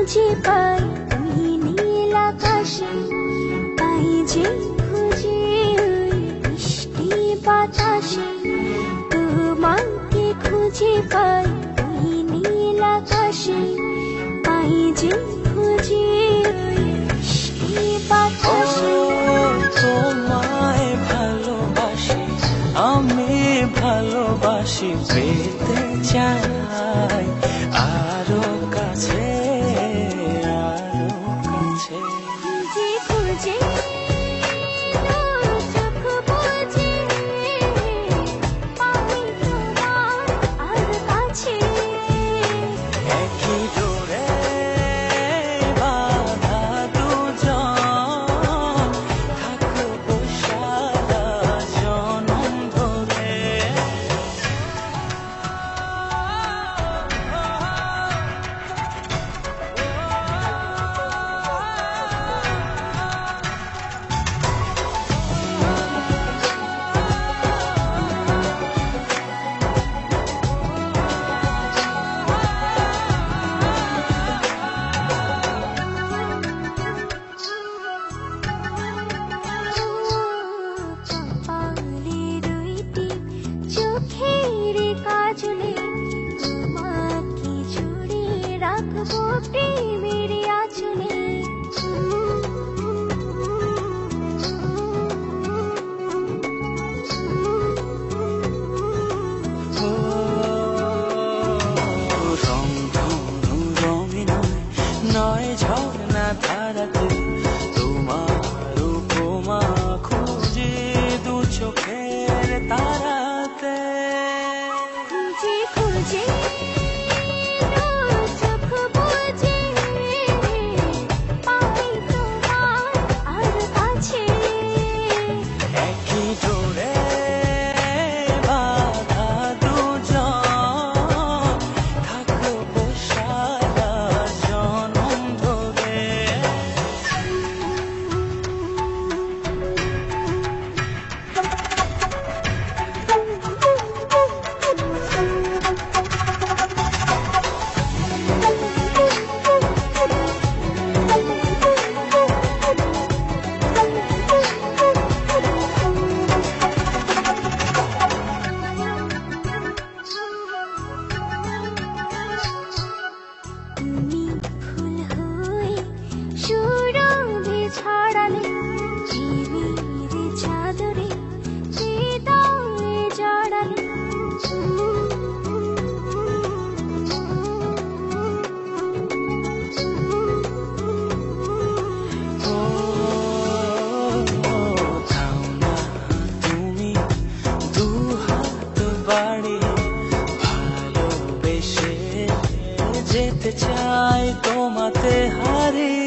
খুঁজে পাই ওই নীল আকাশে, পাই যে খুঁজে ওই মিষ্টি বাতাসে। তোমাকে খুঁজে পাই ওই নীল আকাশে, পাই যে খুঁজে ওই মিষ্টি বাতাসে। তোমায় ভালোবাসি, আমি ভালোবাসি, পেতে চাই আরো কাছে, আরো কাছে। খুঁজে খুঁজে চোখ বুজে পাই তোমার আর কাছে। একই ডোরে বাঁধা দুজন, থাকবো সারা জনম ধরে। কপালে দুইটি চোখের কাজলে, তোমাকে জড়িয়ে রাখবো প্রেমের আঁচলে। রংধনু রঙে নয়, নয় ঝর্ণা ধারাতে, তোমার উপমা খুঁজে দু চোখের তারাতে। খুঁজে খুঁজে চোখ বুজে পাই তোমার আর কাছে। একই ডোরে বাঁধা দুজন, থাকবো সারা জনম ধরে। তুমি ফুল হয়ে সুরভি ছড়ালে, জীবের চাদরে হৃদয়ে জড়ালে। ও থাও না তুমি দু হাত বাড়িয়ে, ভালোবেসে যেতে চাই তোমাতে হারিয়ে।